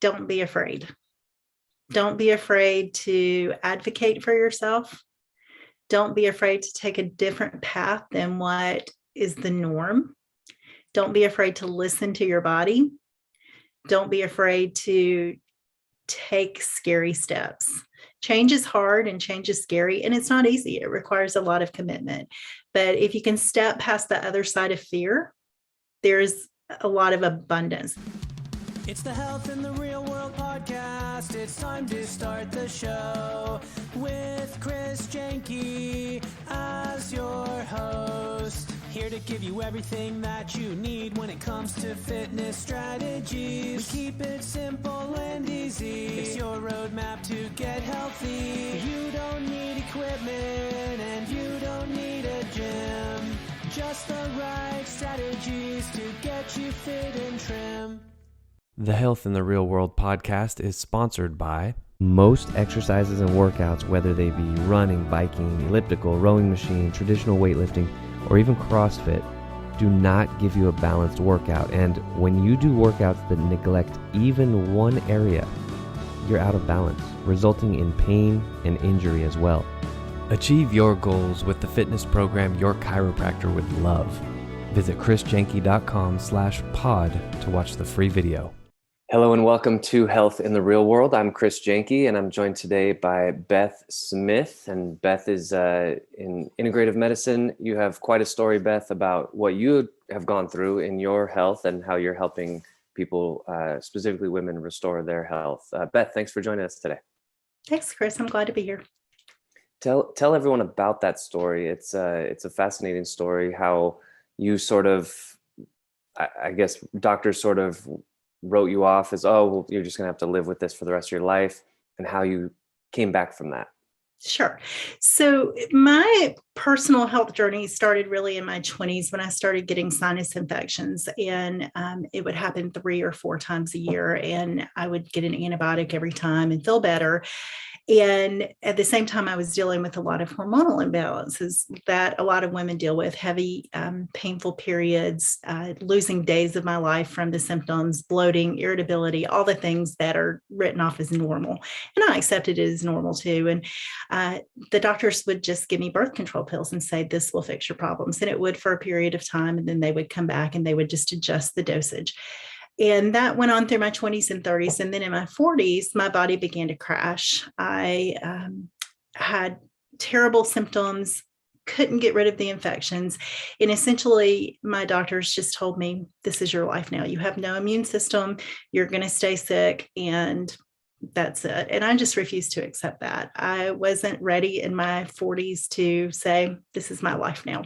don't be afraid. Don't be afraid to advocate for yourself. Don't be afraid to take a different path than what is the norm. Don't be afraid to listen to your body. Don't be afraid to take scary steps. Change is hard and change is scary, and it's not easy. It requires a lot of commitment. But if you can step past the other side of fear, there's a lot of abundance. It's the Health in the Real World podcast. It's time to start the show with Chris Janke as your host. Here to give you everything that you need when it comes to fitness strategies. We keep it simple and easy. It's your roadmap to get healthy. You don't need equipment and you don't need a gym. Just the right strategies to get you fit and trim. The Health in the Real World podcast is sponsored by most exercises and workouts, whether they be running, biking, elliptical, rowing machine, traditional weightlifting, or even CrossFit, do not give you a balanced workout. And when you do workouts that neglect even one area, you're out of balance, resulting in pain and injury as well. Achieve your goals with the fitness program your chiropractor would love. Visit chrisjanke.com/pod to watch the free video. Hello and welcome to Health in the Real World. I'm Chris Janke and I'm joined today by Beth Smith. And Beth is in integrative medicine. You have quite a story, Beth, about what you have gone through in your health and how you're helping people, specifically women, restore their health. Beth, thanks for joining us today. Thanks, Chris. I'm glad to be here. Tell everyone about that story. It's a fascinating story, how you sort of, I guess doctors sort of wrote you off as, oh, well, you're just going to have to live with this for the rest of your life, and how you came back from that. Sure. So my personal health journey started really in my 20s when I started getting sinus infections, and it would happen 3 or 4 times a year, and I would get an antibiotic every time and feel better. And at the same time, I was dealing with a lot of hormonal imbalances that a lot of women deal with, heavy, painful periods, losing days of my life from the symptoms, bloating, irritability, all the things that are written off as normal. And I accepted it as normal too. And the doctors would just give me birth control pills and say, this will fix your problems. And it would for a period of time. And then they would come back and they would just adjust the dosage. And that went on through my 20s and 30s. And then in my 40s, my body began to crash. I had terrible symptoms, couldn't get rid of the infections. And essentially, my doctors just told me, this is your life now. You have no immune system. You're going to stay sick. And that's it. And I just refused to accept that. I wasn't ready in my 40s to say, this is my life now.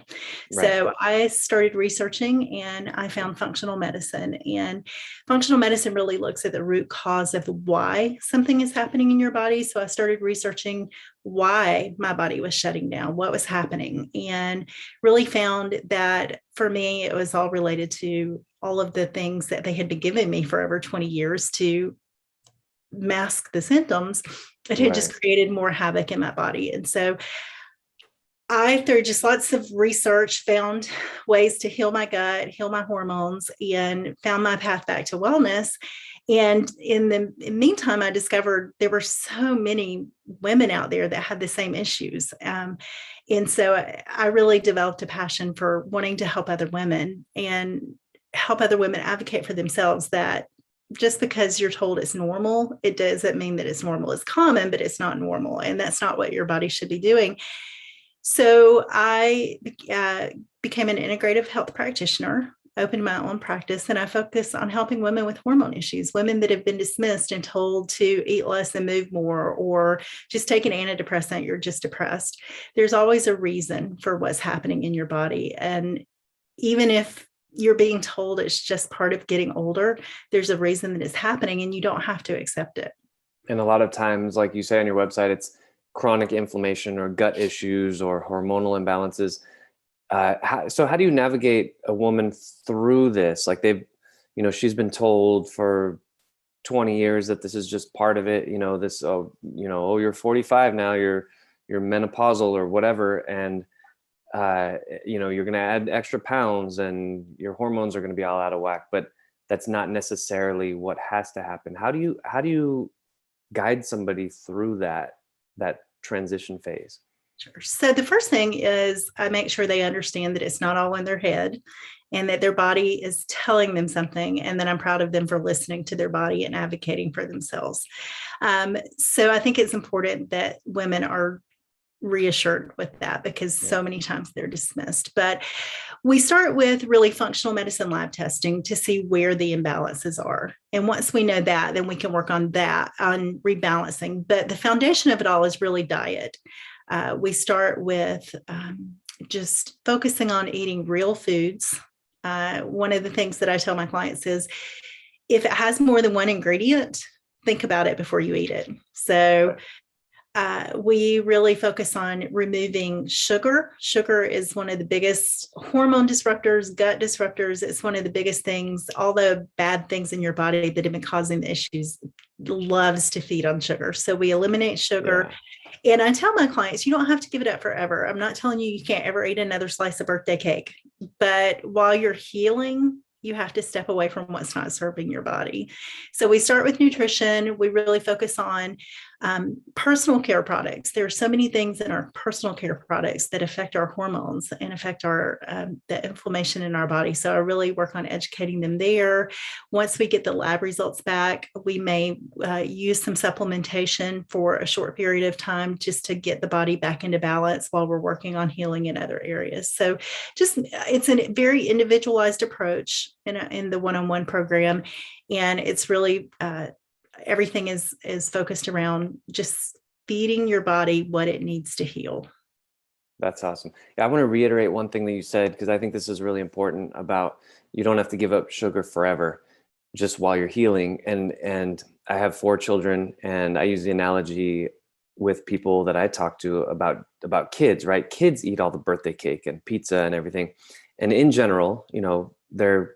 Right. So I started researching and I found functional medicine. And functional medicine really looks at the root cause of why something is happening in your body. So I started researching why my body was shutting down, what was happening, and really found that for me, it was all related to all of the things that they had been giving me for over 20 years to mask the symptoms. It had just created more havoc in my body. And so I, through just lots of research, found ways to heal my gut, heal my hormones, and found my path back to wellness. And in the meantime, I discovered there were so many women out there that had the same issues. And so I really developed a passion for wanting to help other women and help other women advocate for themselves, that just because you're told it's normal, it doesn't mean that it's normal. It's common, but it's not normal. And that's not what your body should be doing. So I became an integrative health practitioner, opened my own practice, and I focus on helping women with hormone issues, women that have been dismissed and told to eat less and move more, or just take an antidepressant, you're just depressed. There's always a reason for what's happening in your body. And even if you're being told it's just part of getting older, there's a reason that it's happening, and you don't have to accept it. And a lot of times, like you say on your website, it's chronic inflammation or gut issues or hormonal imbalances. So how do you navigate a woman through this? Like she's been told for 20 years that this is just part of it. You're 45 now, you're menopausal or whatever. And you're going to add extra pounds and your hormones are going to be all out of whack. But that's not necessarily what has to happen. How do you guide somebody through that transition phase? Sure. So the first thing is I make sure they understand that it's not all in their head and that their body is telling them something, and that I'm proud of them for listening to their body and advocating for themselves. So I think it's important that women are reassured with that, because so many times they're dismissed. But we start with really functional medicine lab testing to see where the imbalances are. And once we know that, then we can work on that, on rebalancing. But the foundation of it all is really diet. We start with just focusing on eating real foods. One of the things that I tell my clients is, if it has more than one ingredient, think about it before you eat it. So we really focus on removing sugar. Sugar is one of the biggest hormone disruptors, gut disruptors. It's one of the biggest things. All the bad things in your body that have been causing the issues loves to feed on sugar. So we eliminate sugar. Yeah. And I tell my clients, you don't have to give it up forever. I'm not telling you can't ever eat another slice of birthday cake. But while you're healing, you have to step away from what's not serving your body. So we start with nutrition. We really focus on personal care products. There are so many things in our personal care products that affect our hormones and affect our the inflammation in our body. So I really work on educating them there. Once we get the lab results back, we may use some supplementation for a short period of time just to get the body back into balance while we're working on healing in other areas. So it's a very individualized approach in the one-on-one program. And it's really everything is focused around just feeding your body what it needs to heal. That's awesome. Yeah, I want to reiterate one thing that you said, because I think this is really important about, you don't have to give up sugar forever, just while you're healing. And I have 4 children, and I use the analogy with people that I talk to about kids, right? Kids eat all the birthday cake and pizza and everything. And in general, their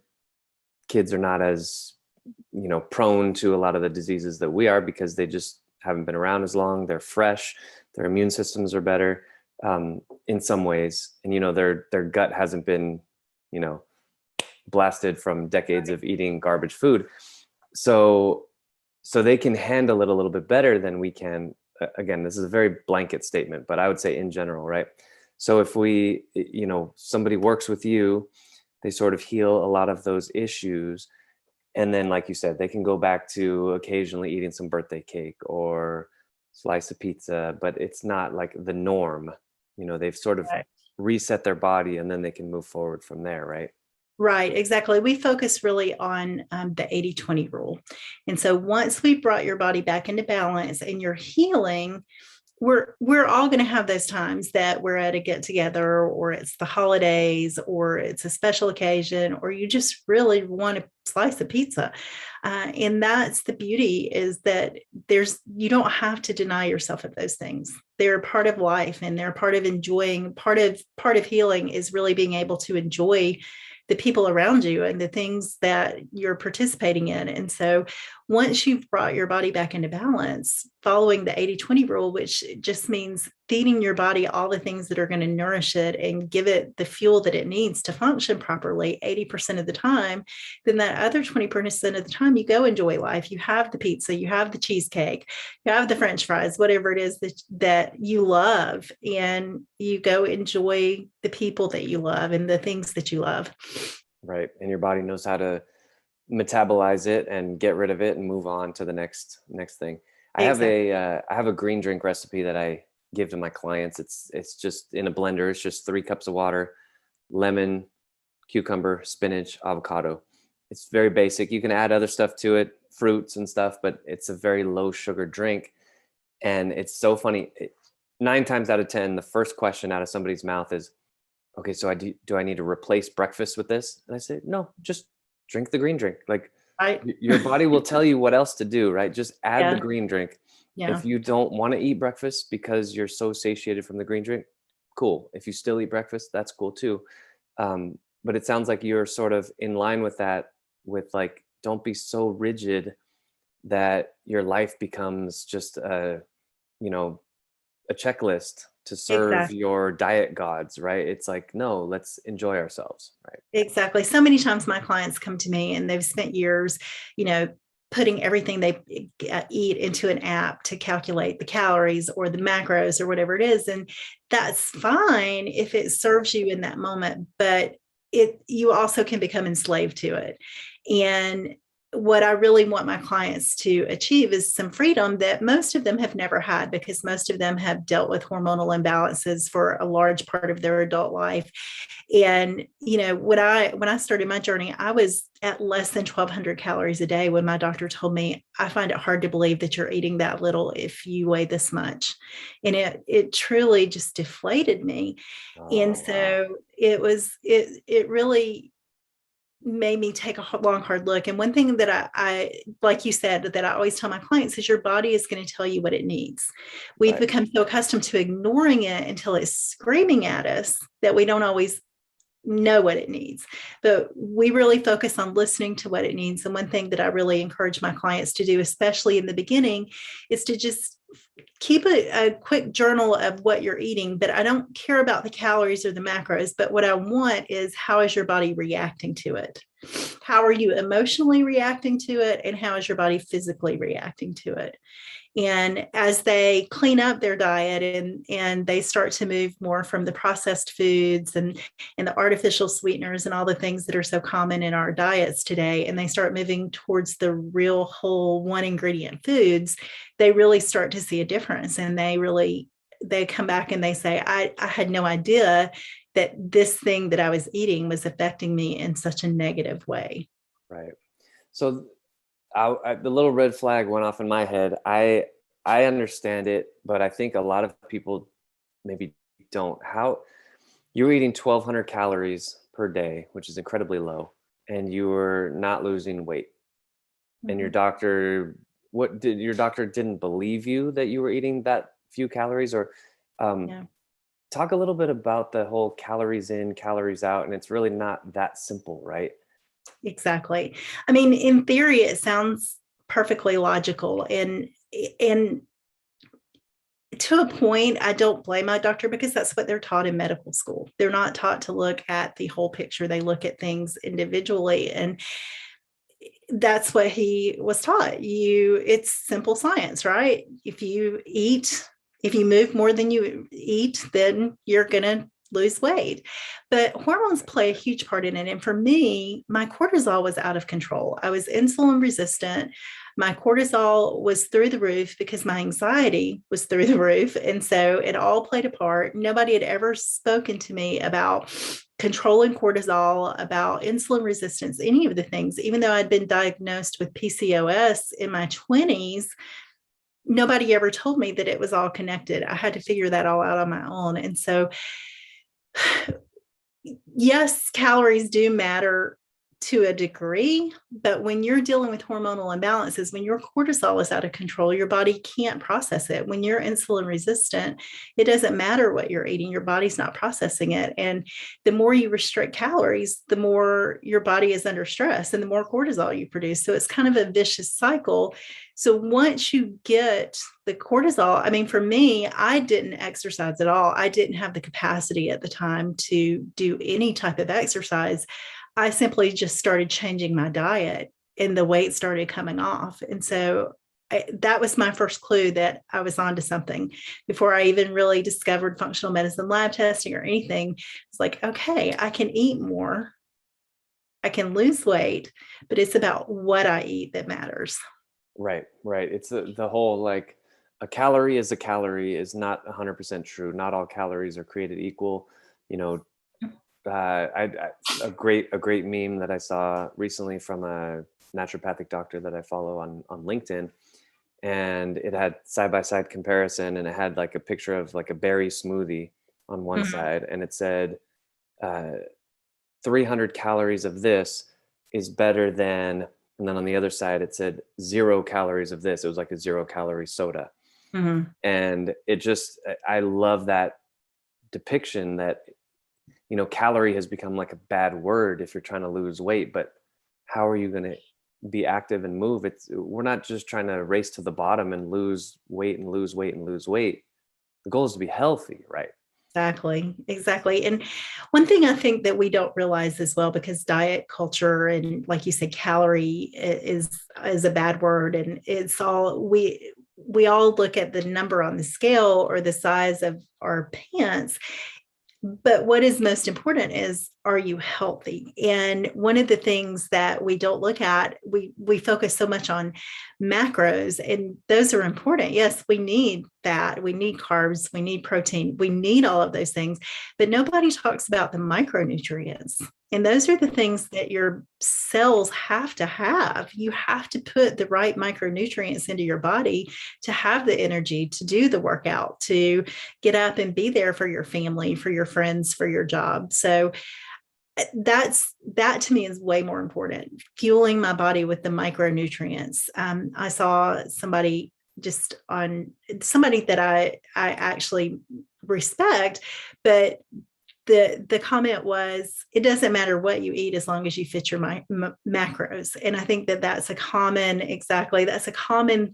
kids are not as prone to a lot of the diseases that we are, because they just haven't been around as long. They're fresh, their immune systems are better in some ways, and their gut hasn't been blasted from decades of eating garbage food, so they can handle it a little bit better than we can. Again, this is a very blanket statement, but I would say in general, right? So if we somebody works with you, they sort of heal a lot of those issues. And then, like you said, they can go back to occasionally eating some birthday cake or slice of pizza, but it's not like the norm. They've sort of reset their body, and then they can move forward from there, right? Right, exactly. We focus really on the 80-20 rule. And so once we brought your body back into balance and you're healing, we're all going to have those times that we're at a get together, or it's the holidays, or it's a special occasion, or you just really want a slice of pizza. And that's the beauty, is that you don't have to deny yourself of those things. They're part of life, and they're part of enjoying. Part of healing is really being able to enjoy the people around you and the things that you're participating in. And so once you've brought your body back into balance, following the 80-20 rule, which just means feeding your body all the things that are going to nourish it and give it the fuel that it needs to function properly 80% of the time, then that other 20% of the time you go enjoy life. You have the pizza, you have the cheesecake, you have the French fries, whatever it is that you love, and you go enjoy the people that you love and the things that you love. Right. And your body knows how to metabolize it and get rid of it and move on to the next thing. Exactly. I have a green drink recipe that I give to my clients. It's just in a blender. It's just 3 cups of water, lemon, cucumber, spinach, avocado. It's very basic. You can add other stuff to it, fruits and stuff, but it's a very low sugar drink. And it's so funny. 9 times out of 10, the first question out of somebody's mouth is, okay, so do I need to replace breakfast with this? And I say, no, just drink the green drink. Like, your body will tell you what else to do, right? Just add the green drink. Yeah. If you don't want to eat breakfast because you're so satiated from the green drink, cool. If you still eat breakfast, that's cool too. But it sounds like you're sort of in line with that, with like, don't be so rigid that your life becomes just a checklist to serve Exactly. your diet gods, right? It's like, no, let's enjoy ourselves, right? Exactly. So many times my clients come to me and they've spent years, you know, putting everything they eat into an app to calculate the calories or the macros or whatever it is. And that's fine if it serves you in that moment, but you also can become enslaved to it. And what I really want my clients to achieve is some freedom that most of them have never had, because most of them have dealt with hormonal imbalances for a large part of their adult life. And when I started my journey, I was at less than 1,200 calories a day when my doctor told me, I find it hard to believe that you're eating that little if you weigh this much. And it truly just deflated me. And Oh, wow. so it really made me take a long, hard look. And one thing that I, like you said, that I always tell my clients is your body is going to tell you what it needs. We've Right. become so accustomed to ignoring it until it's screaming at us that we don't always know what it needs. But we really focus on listening to what it needs. And one thing that I really encourage my clients to do, especially in the beginning, is to just keep a quick journal of what you're eating. But I don't care about the calories or the macros. But what I want is, how is your body reacting to it? How are you emotionally reacting to it? And how is your body physically reacting to it? And as they clean up their diet and they start to move more from the processed foods and the artificial sweeteners and all the things that are so common in our diets today, and they start moving towards the real whole one ingredient foods, they really start to see a difference. And they come back and they say, I had no idea that this thing that I was eating was affecting me in such a negative way. Right. So the little red flag went off in my head. I understand it, but I think a lot of people maybe don't. How you're eating 1,200 calories per day, which is incredibly low, and you were not losing weight. And Mhm. your doctor didn't believe you that you were eating that few calories? Or um, Yeah. talk a little bit about the whole calories in, calories out, and it's really not that simple, right? Exactly. I mean, in theory, it sounds perfectly logical. And to a point, I don't blame my doctor, because that's what they're taught in medical school. They're not taught to look at the whole picture. They look at things individually. And that's what he was taught. It's simple science, right? If you move more than you eat, then you're going to lose weight. But hormones play a huge part in it. And for me, my cortisol was out of control. I was insulin resistant. My cortisol was through the roof because my anxiety was through the roof. And so it all played a part. Nobody had ever spoken to me about controlling cortisol, about insulin resistance, any of the things. Even though I'd been diagnosed with PCOS in my 20s, nobody ever told me that it was all connected. I had to figure that all out on my own. And so, yes, calories do matter to a degree, but when you're dealing with hormonal imbalances, when your cortisol is out of control, your body can't process it. When you're insulin resistant, it doesn't matter what you're eating, your body's not processing it. And the more you restrict calories, the more your body is under stress and the more cortisol you produce. So it's kind of a vicious cycle. So once you get the cortisol, I mean, for me, I didn't exercise at all. I didn't have the capacity at the time to do any type of exercise. I simply just started changing my diet and the weight started coming off. And so that was my first clue that I was onto something. Before I even really discovered functional medicine lab testing or anything, it's like, okay, I can eat more, I can lose weight, but it's about what I eat that matters. Right, right. It's the whole, like, a calorie is a calorie is not 100% true. Not all calories are created equal. You know, a great meme that I saw recently from a naturopathic doctor that I follow on LinkedIn, and it had side by side comparison, and it had like a picture of like a berry smoothie on one Mhm. side, and it said uh, 300 calories of this is better than, and then on the other side it said 0 calories of this. It was like a 0 calorie soda. Mhm. And it just, I love that depiction that, calorie has become like a bad word if you're trying to lose weight, but how are you going to be active and move? We're not just trying to race to the bottom and lose weight and lose weight and lose weight. The goal is to be healthy, right? Exactly. And one thing I think that we don't realize as well, because diet culture and, like you said, calorie is a bad word, and it's all we all look at the number on the scale or the size of our pants. But what is most important is, are you healthy? And one of the things that we don't look at, we focus so much on macros, and those are important. Yes, we need that. We need carbs, we need protein, we need all of those things, but nobody talks about the micronutrients. And those are the things that your cells have to have. You have to put the right micronutrients into your body to have the energy to do the workout, to get up and be there for your family, for your friends, for your job. So that to me is way more important, fueling my body with the micronutrients. I saw somebody that I actually respect, but the comment was, it doesn't matter what you eat as long as you fit your macros. And I think that's a common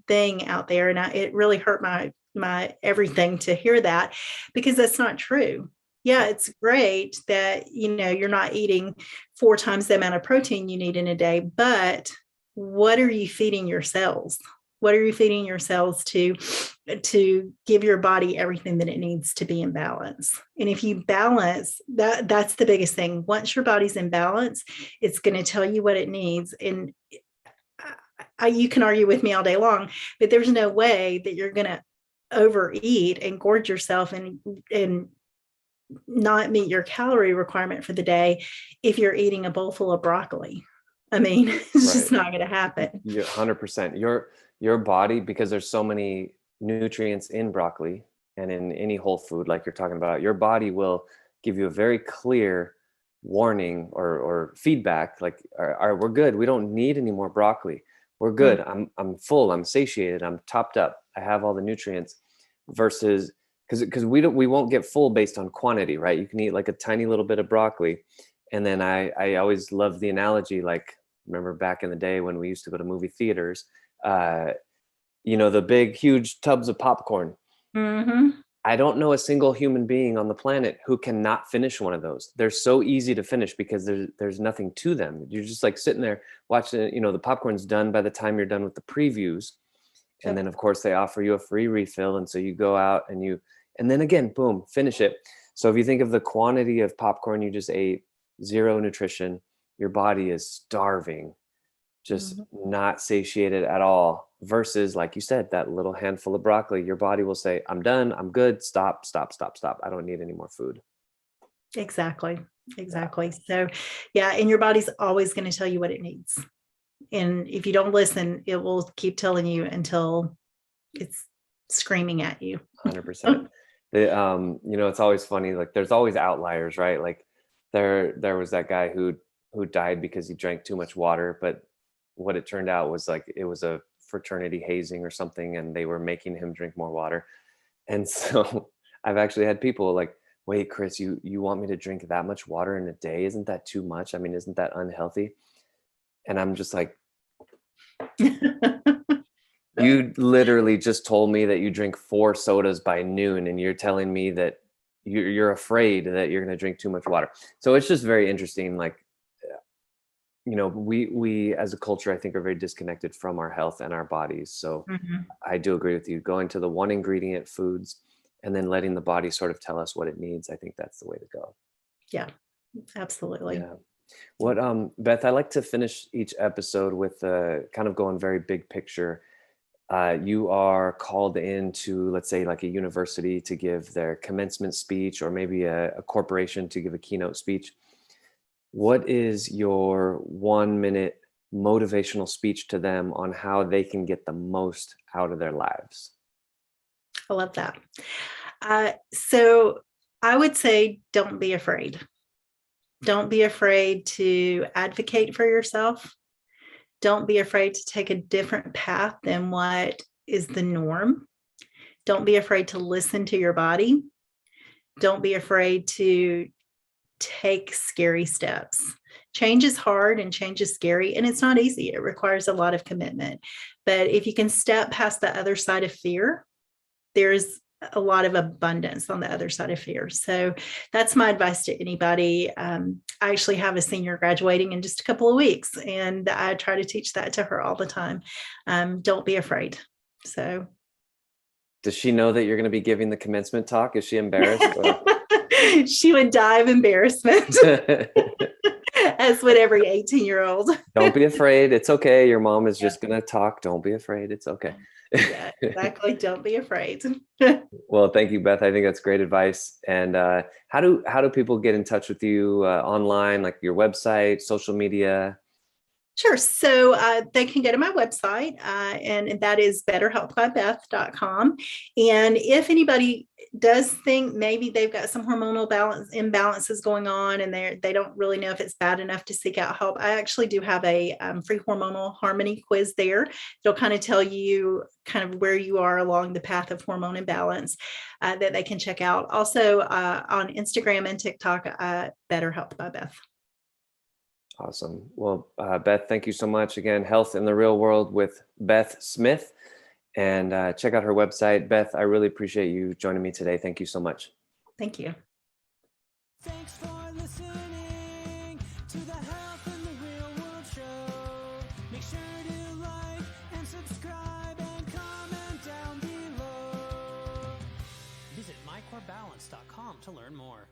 thing out there. And it really hurt my everything to hear that, because that's not true. Yeah, it's great that, you're not eating 4 times the amount of protein you need in a day, but what are you feeding your cells? What are you feeding your cells to give your body everything that it needs to be in balance? And if you balance, that's the biggest thing. Once your body's in balance, it's going to tell you what it needs. And you can argue with me all day long, but there's no way that you're going to overeat and gorge yourself and not meet your calorie requirement for the day if you're eating a bowl full of broccoli. I mean, it's just not going to happen. You're 100%. Your body, because there's so many nutrients in broccoli and in any whole food, like you're talking about, your body will give you a very clear warning or feedback, like, all right, we're good. We don't need any more broccoli. We're good. I'm full. I'm satiated. I'm topped up. I have all the nutrients. Versus, because we won't get full based on quantity, right? You can eat like a tiny little bit of broccoli. And then I always love the analogy, like, remember back in the day when we used to go to movie theaters, the big, huge tubs of popcorn. Mm-hmm. I don't know a single human being on the planet who cannot finish one of those. They're so easy to finish because there's nothing to them. You're just like sitting there watching, the popcorn's done by the time you're done with the previews. And then of course they offer you a free refill. And so you go out and then again, boom, finish it. So if you think of the quantity of popcorn you just ate, 0 nutrition, your body is starving, just not satiated at all. Versus, like you said, that little handful of broccoli, your body will say, I'm done, I'm good, stop. I don't need any more food. Exactly. So yeah, and your body's always going to tell you what it needs. And if you don't listen, it will keep telling you until it's screaming at you. 100%. It's always funny. Like, there's always outliers, right? Like there was that guy who died because he drank too much water, but what it turned out was, like, it was a fraternity hazing or something, and they were making him drink more water. And so I've actually had people like, wait, Chris, you want me to drink that much water in a day? Isn't that too much? I mean, isn't that unhealthy? And I'm just like, you literally just told me that you drink 4 sodas by noon, and you're telling me that you're afraid that you're going to drink too much water. So it's just very interesting. Like, we as a culture, I think, are very disconnected from our health and our bodies. So I do agree with you. Going to the 1 ingredient foods and then letting the body sort of tell us what it needs. I think that's the way to go. Yeah, absolutely. Yeah. What, Beth, I like to finish each episode with kind of going very big picture. You are called into, let's say, like a university to give their commencement speech, or maybe a corporation to give a keynote speech. What is your 1-minute motivational speech to them on how they can get the most out of their lives? I love that. So I would say, don't be afraid. Don't be afraid to advocate for yourself. Don't be afraid to take a different path than what is the norm. Don't be afraid to listen to your body. Don't be afraid to take scary steps. Change is hard and change is scary, and it's not easy. It requires a lot of commitment. But if you can step past the other side of fear, there's a lot of abundance on the other side of fear. So that's my advice to anybody. I actually have a senior graduating in just a couple of weeks, and I try to teach that to her all the time. Don't be afraid. So Does she know that you're going to be giving the commencement talk? Is she embarrassed? she would die of embarrassment, as would every 18-year-old. Don't be afraid. It's okay. Your mom is just going to talk. Don't be afraid. It's okay. Yeah, exactly. Don't be afraid. Well, thank you, Beth. I think that's great advice. And how do people get in touch with you online, like your website, social media? Sure. So they can go to my website, and that is betterhelpbybeth.com. And if anybody does think maybe they've got some hormonal imbalances going on, and they don't really know if it's bad enough to seek out help, I actually do have a free hormonal harmony quiz there. It'll kind of tell you kind of where you are along the path of hormone imbalance that they can check out. Also on Instagram and TikTok, Better Help by Beth. Awesome. Well, Beth, thank you so much. Again, Health in the Real World with Beth Smith. And check out her website. Beth, I really appreciate you joining me today. Thank you so much. Thank you. Thanks for listening to the Health in the Real World show. Make sure to like and subscribe and comment down below. Visit mycorebalance.com to learn more.